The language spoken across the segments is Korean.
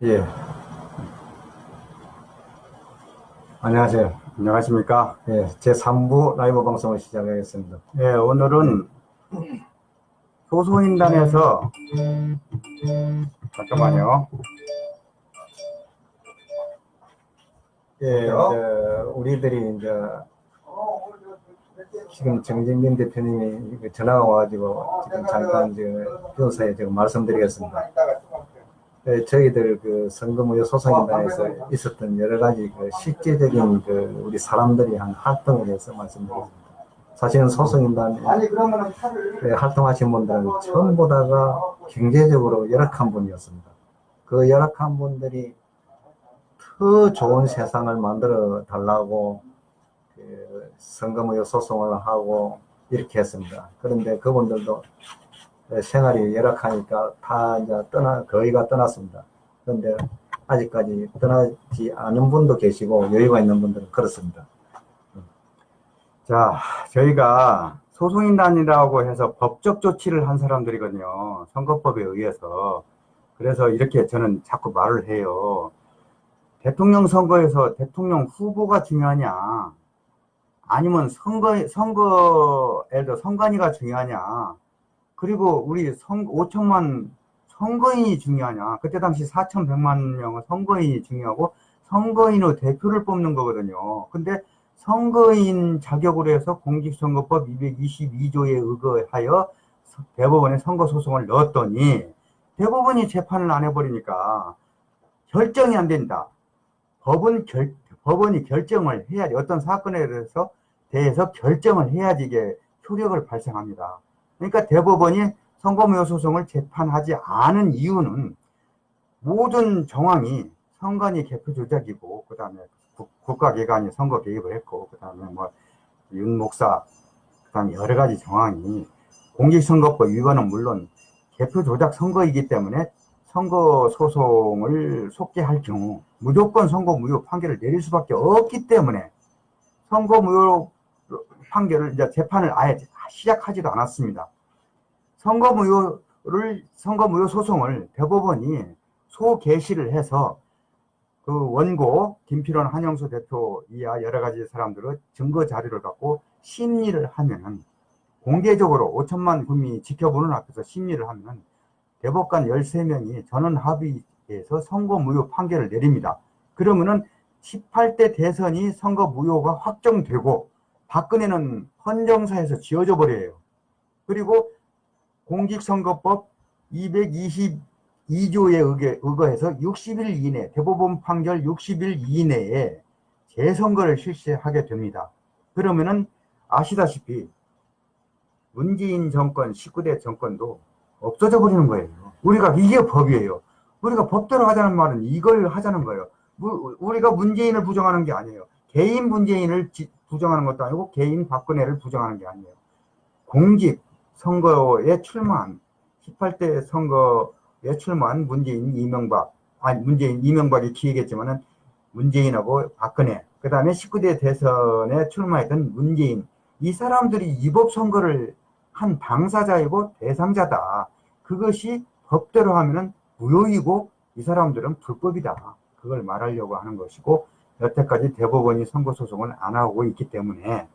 예, 안녕하세요. 안녕하십니까? 예, 제3부 라이브 방송을 시작하겠습니다. 예, 오늘은 소송인단에서, 잠깐만요. 예, 이제 우리들이 이제 지금 정진민 대표님이 전화가 와가지고 지금 잠깐 변호사에 지금 말씀드리겠습니다. 예, 저희들 그 선거무효 소송인단에서 있었던 여러 가지 그 실제적인 그 우리 사람들이 한 활동에 대해서 말씀드리겠습니다. 사실은 소송인단에 활동하신 분들은 전부 다가 경제적으로 열악한 분이었습니다. 그 열악한 분들이 더 좋은 세상을 만들어 달라고 그 선거무효 소송을 하고 이렇게 했습니다. 그런데 그분들도 생활이 열악하니까 다 이제 거의가 떠났습니다. 그런데 아직까지 떠나지 않은 분도 계시고 여유가 있는 분들은 그렇습니다. 자, 저희가 소송인단이라고 해서 법적 조치를 한 사람들이거든요. 선거법에 의해서. 그래서 이렇게 저는 자꾸 말을 해요. 대통령 선거에서 대통령 후보가 중요하냐? 아니면 예를 들어 선관위가 중요하냐? 그리고 우리 5천만 선거인이 중요하냐? 그때 당시 4,100만 명은 선거인이 중요하고 선거인의 대표를 뽑는 거거든요. 근데 선거인 자격으로 해서 공직선거법 222조에 의거하여 대법원에 선거소송을 넣었더니 대법원이 재판을 안 해버리니까 결정이 안 된다. 법원이 결정을 해야지, 어떤 사건에 대해서 결정을 해야지 이게 효력을 발생합니다. 그러니까 대법원이 선거무효 소송을 재판하지 않은 이유는 모든 정황이 선관위 개표 조작이고, 그 다음에 국가기관이 선거 개입을 했고, 그 다음에 윤 목사, 그 다음에 여러 가지 정황이 공직선거법 위반은 물론 개표 조작 선거이기 때문에 선거 소송을 속개할 경우 무조건 선거 무효 판결을 내릴 수밖에 없기 때문에 선거 무효 판결을 이제 재판을 아예 시작하지도 않았습니다. 선거 무효 소송을 대법원이 소개시를 해서 그 원고 김필원 한영수 대표 이하 여러 가지 사람들의 증거 자료를 갖고 심리를 하면은, 공개적으로 5천만 국민이 지켜보는 앞에서 심리를 하면 대법관 13명이 전원 합의해서 선거 무효 판결을 내립니다. 그러면은 18대 대선이 선거 무효가 확정되고 박근혜는 헌정사에서 지워져 버려요. 그리고 공직선거법 222조에 의거해서 60일 이내, 대법원 판결 60일 이내에 재선거를 실시하게 됩니다. 그러면은 아시다시피 문재인 정권, 19대 정권도 없어져 버리는 거예요. 우리가 이게 법이에요. 우리가 법대로 하자는 말은 이걸 하자는 거예요. 우리가 문재인을 부정하는 게 아니에요. 개인 문재인을 부정하는 것도 아니고 개인 박근혜를 부정하는 게 아니에요. 공직 선거에 출마한 18대 선거에 출마한 문재인, 이명박이 기획했지만은 문재인하고 박근혜, 그 다음에 19대 대선에 출마했던 문재인, 이 사람들이 이법 선거를 한 당사자이고 대상자다. 그것이 법대로 하면은 무효이고 이 사람들은 불법이다. 그걸 말하려고 하는 것이고, 여태까지 대법원이 선거소송을 안 하고 있기 때문에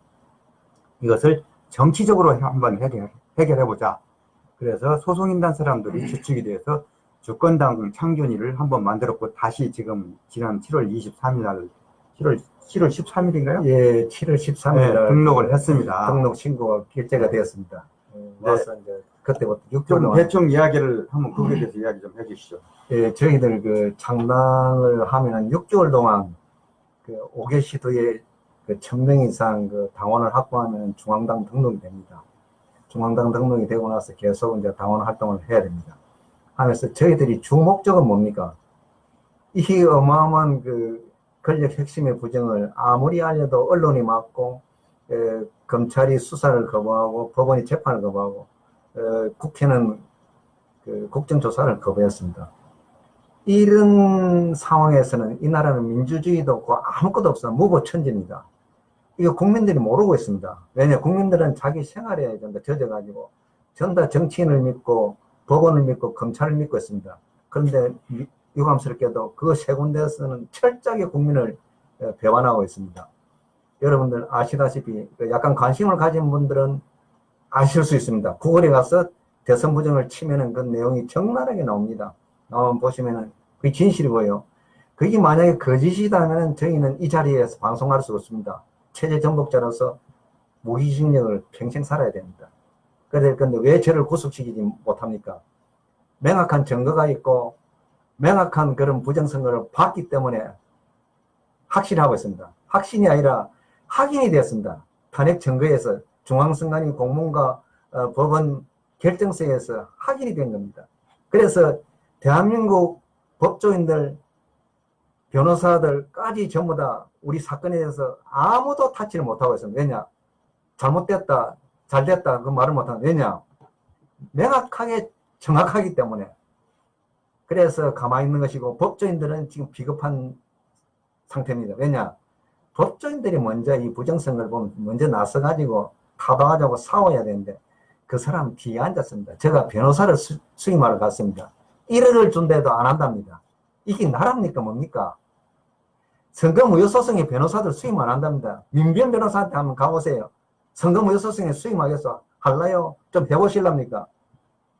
이것을 정치적으로 한번 해결해보자. 그래서 소송인단 사람들이 주축이 돼서 주권당 창준이를 한번 만들었고, 다시 지금 지난 7월 23일 날, 7월 13일인가요? 예, 7월 13일 네, 날 등록을 했습니다. 등록 신고가 결제가 되었습니다. 와서 이제 그때부터 6개월 좀 동안 대충 이야기를 한번 거기에 대해서 이야기 좀 해주시죠. 예, 저희들 그 창당을 하면은 6개월 동안 그 5개 시도에 그 1000명 이상 그 당원을 확보하면 중앙당 등록이 됩니다. 중앙당 등록이 되고 나서 계속 이제 당원 활동을 해야 됩니다. 하면서 저희들이 주 목적은 뭡니까? 이 어마어마한 그 권력 핵심의 부정을 아무리 알려도 언론이 막고, 검찰이 수사를 거부하고 법원이 재판을 거부하고, 국회는 그 국정조사를 거부했습니다. 이런 상황에서는 이 나라는 민주주의도 없고 아무것도 없어. 무고천지입니다. 이거 국민들이 모르고 있습니다. 왜냐, 국민들은 자기 생활에 젖어가지고 전부 다 정치인을 믿고 법원을 믿고 검찰을 믿고 있습니다. 그런데 유감스럽게도 그 세 군데에서는 철저하게 국민을 배반하고 있습니다. 여러분들 아시다시피 약간 관심을 가진 분들은 아실 수 있습니다. 구글에 가서 대선 부정을 치면은 그 내용이 적나라하게 나옵니다. 나오면 보시면은 그게 진실이고요. 그게 만약에 거짓이다면 저희는 이 자리에서 방송할 수 없습니다. 체제 전복자로서 무기징역을 평생 살아야 됩니다. 그런데 왜 저를 구속시키지 못합니까? 명확한 증거가 있고 명확한 그런 부정선거를 봤기 때문에 확신하고 있습니다. 확신이 아니라 확인이 됐습니다. 탄핵 증거에서 중앙선관위 공문과 법원 결정서에서 확인이 된 겁니다. 그래서 대한민국 법조인들, 변호사들까지 전부 다 우리 사건에 대해서 아무도 타치를 못하고 있습니다. 왜냐? 잘못됐다, 잘됐다 그 말을 못하는. 왜냐? 명확하게 정확하기 때문에. 그래서 가만히 있는 것이고 법조인들은 지금 비겁한 상태입니다. 왜냐? 법조인들이 먼저 이 부정선거를 보면 먼저 나서가지고 타박하자고 싸워야 되는데 그 사람 뒤에 앉았습니다. 제가 변호사를 수임하러 갔습니다. 1억을 준대도 안 한답니다. 이게 나랍니까 뭡니까? 선거무효소송에 변호사들 수임 안 한답니다. 민변 변호사한테 한번 가보세요. 선거무효소송에 수임하겠어? 할라요? 좀 해보실랍니까?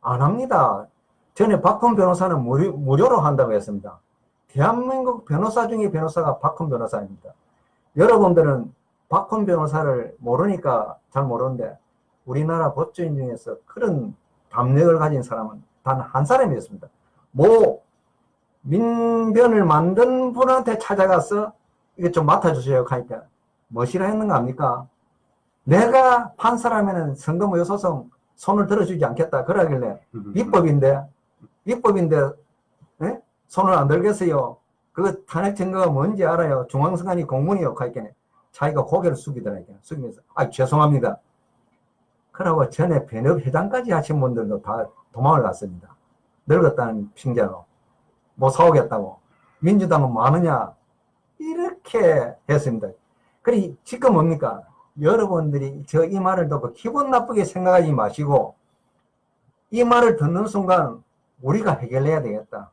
안 합니다. 전에 박훈 변호사는 무료로 한다고 했습니다. 대한민국 변호사 중에 변호사가 박훈 변호사입니다. 여러분들은 박훈 변호사를 모르니까 잘 모르는데 우리나라 법조인 중에서 그런 담력을 가진 사람은 단 한 사람이었습니다. 민변을 만든 분한테 찾아가서 이거 좀 맡아주세요 하니까 뭐시라 했는가 합니까? 내가 판사라면 선거무효소송 손을 들어주지 않겠다 그러길래 위법인데 네? 손을 안 들겠어요. 그 탄핵 증거가 뭔지 알아요. 중앙선관위 공문이요 하니까 자기가 고개를 숙이더라고요. 숙이면서 죄송합니다. 그러고 전에 변협회장까지 하신 분들도 다 도망을 갔습니다. 늙었다는 핑계로 못 사오겠다고. 민주당은 많으냐 이렇게 했습니다. 그리고 지금 뭡니까? 여러분들이 이 말을 듣고 기분 나쁘게 생각하지 마시고 이 말을 듣는 순간 우리가 해결해야 되겠다.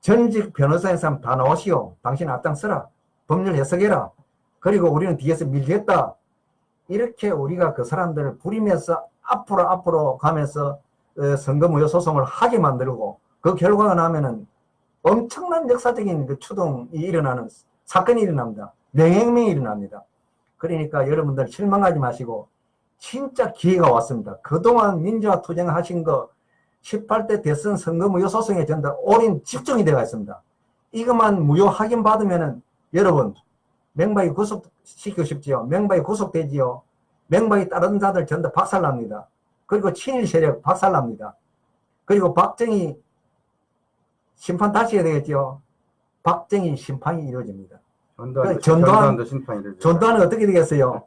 전직 변호사의 사람 다 나오시오. 당신 앞장서라. 법률 해석해라. 그리고 우리는 뒤에서 밀겠다. 이렇게 우리가 그 사람들을 부리면서 앞으로 가면서 선거무효 소송을 하게 만들고 그 결과가 나면은 엄청난 역사적인 그 추동이 일어나는 사건이 일어납니다. 맹행명이 일어납니다. 그러니까 여러분들 실망하지 마시고 진짜 기회가 왔습니다. 그동안 민주화 투쟁하신 거 18대 대선 선거무효 소송에 전부 올인 집중이 되어 있습니다. 이것만 무효 확인 받으면은 여러분 맹박이 구속시키고 싶지요. 맹박이 구속되지요. 맹박이 다른 자들 전부 박살납니다. 그리고 친일 세력 박살납니다. 그리고 박정희 심판 다시 해야 되겠죠. 박정희 심판이 이루어집니다. 전두환도 심판이 이루어집니다. 전두환은 어떻게 되겠어요?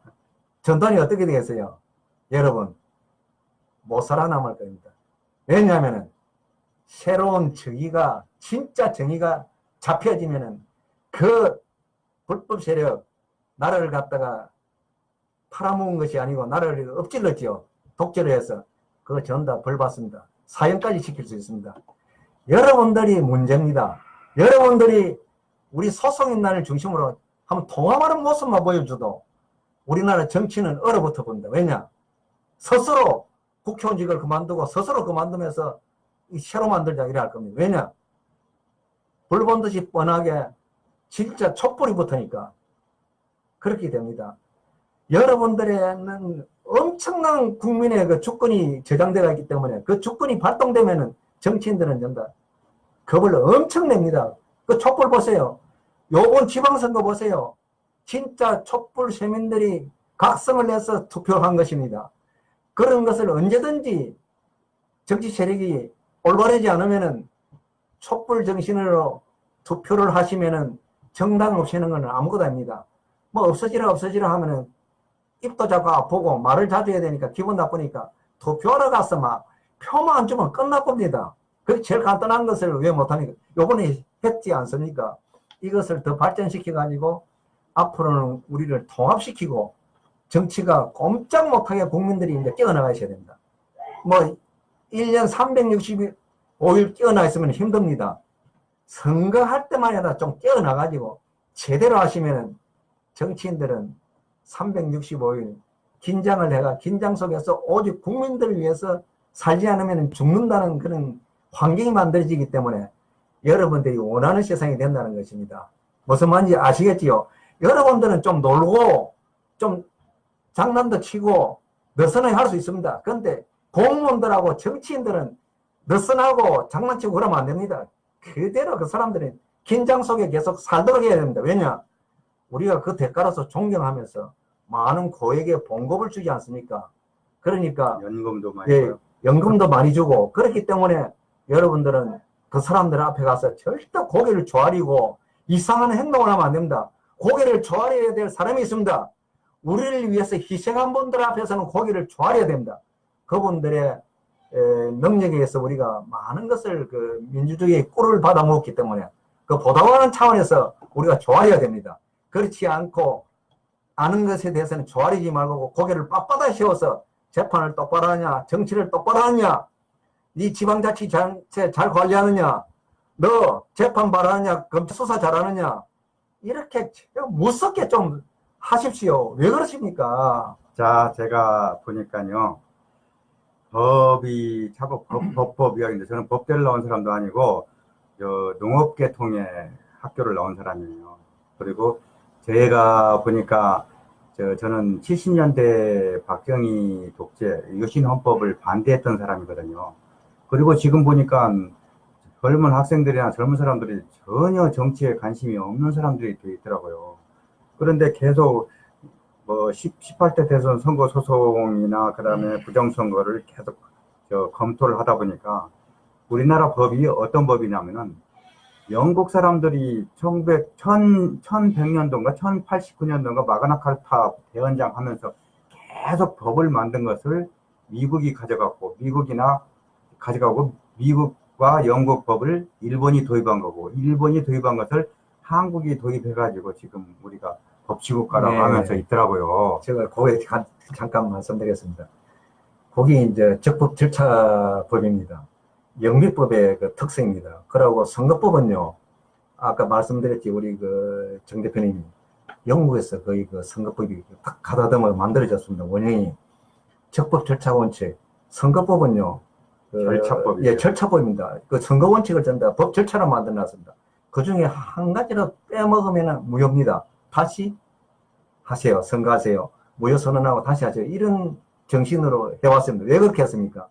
전두환이 어떻게 되겠어요? 여러분 못 살아남을 겁니다. 왜냐하면 새로운 정의가 진짜 정의가 잡혀지면은 그 불법 세력 나라를 갖다가 팔아먹은 것이 아니고 나라를 엎질렀지요. 독재를 해서 그거 전 다 벌 받습니다. 사형까지 시킬 수 있습니다. 여러분들이 문제입니다. 여러분들이 우리 소송인단을 중심으로 한번 통합하는 모습만 보여줘도 우리나라 정치는 얼어붙어 본다. 왜냐? 스스로 국회의원직을 그만두고 스스로 그만두면서 새로 만들자 이래 할 겁니다. 왜냐? 불 본 듯이 뻔하게 진짜 촛불이 붙으니까 그렇게 됩니다. 여러분들에는 엄청난 국민의 그 주권이 저장되어 있기 때문에 그 주권이 발동되면은 정치인들은 전부 겁을 엄청 냅니다. 그 촛불 보세요. 요번 지방선거 보세요. 진짜 촛불 시민들이 각성을 내서 투표한 것입니다. 그런 것을 언제든지 정치 세력이 올바르지 않으면은 촛불 정신으로 투표를 하시면은 정당 없애는 건 아무것도 아닙니다. 뭐 없어지라 하면은 입도 자꾸 아프고 말을 자주 해야 되니까 기분 나쁘니까 투표하러 가서 막 표만 안 주면 끝나봅니다. 그 제일 간단한 것을 왜 못하니까 요번에 했지 않습니까? 이것을 더 발전시켜 가지고 앞으로는 우리를 통합시키고 정치가 꼼짝 못하게 국민들이 이제 깨어나가셔야 됩니다. 뭐 1년 365일 깨어나 있으면 힘듭니다. 선거할 때만이라도 좀 깨어나가지고 제대로 하시면은 정치인들은 365일 긴장을 해가 긴장 속에서 오직 국민들을 위해서 살지 않으면 죽는다는 그런 환경이 만들어지기 때문에 여러분들이 원하는 세상이 된다는 것입니다. 무슨 말인지 아시겠지요? 여러분들은 좀 놀고 좀 장난도 치고 느슨하게 할 수 있습니다. 그런데 공무원들하고 정치인들은 느슨하고 장난치고 그러면 안 됩니다. 그대로 그 사람들이 긴장 속에 계속 살도록 해야 됩니다. 왜냐? 우리가 그 대가로서 존경하면서 많은 고액의 봉급을 주지 않습니까? 그러니까 연금도 많이 예, 줘요. 연금도 많이 주고 그렇기 때문에 여러분들은 그 사람들 앞에 가서 절대 고개를 조아리고 이상한 행동을 하면 안 됩니다. 고개를 조아려야 될 사람이 있습니다. 우리를 위해서 희생한 분들 앞에서는 고개를 조아려야 됩니다. 그분들의 능력에 의해서 우리가 많은 것을 그 민주주의의 꿀을 받아 먹었기 때문에 그 보답하는 차원에서 우리가 조아려야 됩니다. 그렇지 않고 아는 것에 대해서는 조아리지 말고 고개를 빳빳이 세워서 재판을 똑바로 하냐, 정치를 똑바로 하냐, 네 지방자치단체 잘 관리하느냐, 너 재판 잘하느냐, 검찰 수사 잘하느냐, 이렇게 무섭게 좀 하십시오. 왜 그러십니까? 자, 제가 보니까요. 법이 자꾸 법 이야기인데 저는 법대를 나온 사람도 아니고 농업계통의 학교를 나온 사람이에요. 그리고 제가 보니까 저는 70년대 박정희 독재 유신 헌법을 반대했던 사람이거든요. 그리고 지금 보니까 젊은 학생들이나 젊은 사람들이 전혀 정치에 관심이 없는 사람들이 돼 있더라고요. 그런데 계속 18대 대선 선거 소송이나 그다음에 부정선거를 계속 검토를 하다 보니까 우리나라 법이 어떤 법이냐면은 영국 사람들이 1100년도인가 1089년도인가 마그나 카타 대헌장 하면서 계속 법을 만든 것을 미국이 가져가고 미국과 영국 법을 일본이 도입한 거고 일본이 도입한 것을 한국이 도입해가지고 지금 우리가 법치국가라고 하면서 있더라고요. 제가 거기에 잠깐 말씀드리겠습니다. 거기 이제 적법 절차법입니다. 영미법의 그 특성입니다. 그러고 선거법은요, 아까 말씀드렸지, 우리 그 정 대표님이 영국에서 거의 그 선거법이 딱 가다듬어 만들어졌습니다. 원형이. 적법 절차 원칙. 선거법은요, 절차법이에요. 예, 절차법입니다. 그 선거 원칙을 전다 법 절차로 만들어 놨습니다. 그 중에 한 가지로 빼먹으면 무효입니다. 다시 하세요. 선거하세요. 무효 선언하고 다시 하세요. 이런 정신으로 해왔습니다. 왜 그렇게 했습니까?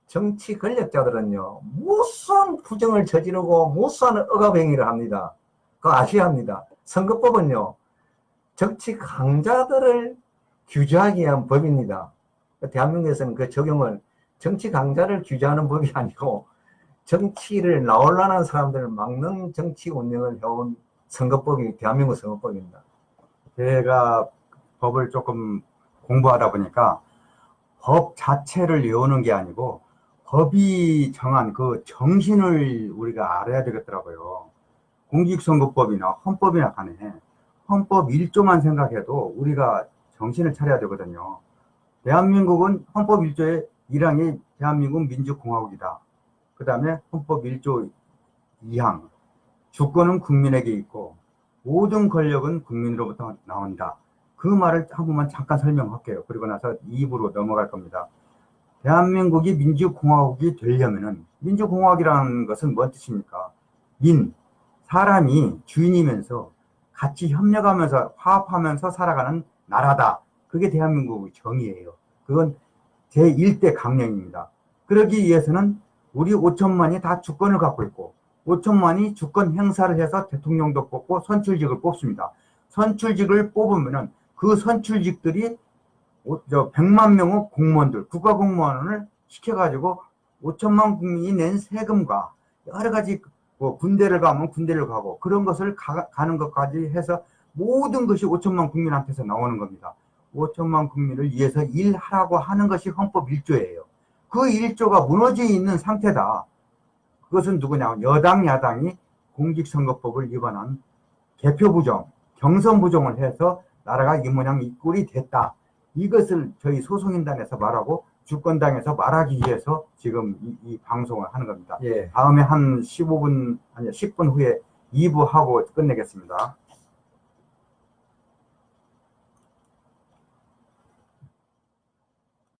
정치 권력자들은요, 무수한 부정을 저지르고 무수한 억압행위를 합니다. 그거 아셔야 합니다. 선거법은요, 정치 강자들을 규제하기 위한 법입니다. 대한민국에서는 그 적용을 정치 강자를 규제하는 법이 아니고 정치를 나올라는 사람들을 막는 정치 운영을 해온 선거법이 대한민국 선거법입니다. 제가 법을 조금 공부하다 보니까 법 자체를 외우는 게 아니고 법이 정한 그 정신을 우리가 알아야 되겠더라고요. 공직선거법이나 헌법이나 간에 헌법 1조만 생각해도 우리가 정신을 차려야 되거든요. 대한민국은 헌법 1조의 1항이 대한민국 민주공화국이다. 그 다음에 헌법 1조 2항 주권은 국민에게 있고 모든 권력은 국민으로부터 나온다. 그 말을 한 번만 잠깐 설명할게요. 그리고 나서 2부로 넘어갈 겁니다. 대한민국이 민주공화국이 되려면은 민주공화국이라는 것은 뭔 뜻입니까? 사람이 주인이면서 같이 협력하면서 화합하면서 살아가는 나라다. 그게 대한민국의 정의예요. 그건 제1대 강령입니다. 그러기 위해서는 우리 5천만이 다 주권을 갖고 있고 5천만이 주권 행사를 해서 대통령도 뽑고 선출직을 뽑습니다. 선출직을 뽑으면은 그 선출직들이 100만 명의 공무원들, 국가공무원을 시켜가지고 5천만 국민이 낸 세금과 여러 가지 군대를 가면 군대를 가고 그런 것을 가는 것까지 해서 모든 것이 5천만 국민한테서 나오는 겁니다. 5천만 국민을 위해서 일하라고 하는 것이 헌법 1조예요. 그 1조가 무너져 있는 상태다. 그것은 누구냐? 여당, 야당이 공직선거법을 위반한 개표부정, 경선부정을 해서 나라가 이 모양 이 꼴이 됐다. 이것을 저희 소송인단에서 말하고 주권당에서 말하기 위해서 지금 이 방송을 하는 겁니다. 예. 다음에 한 15분, 아니 10분 후에 2부 하고 끝내겠습니다.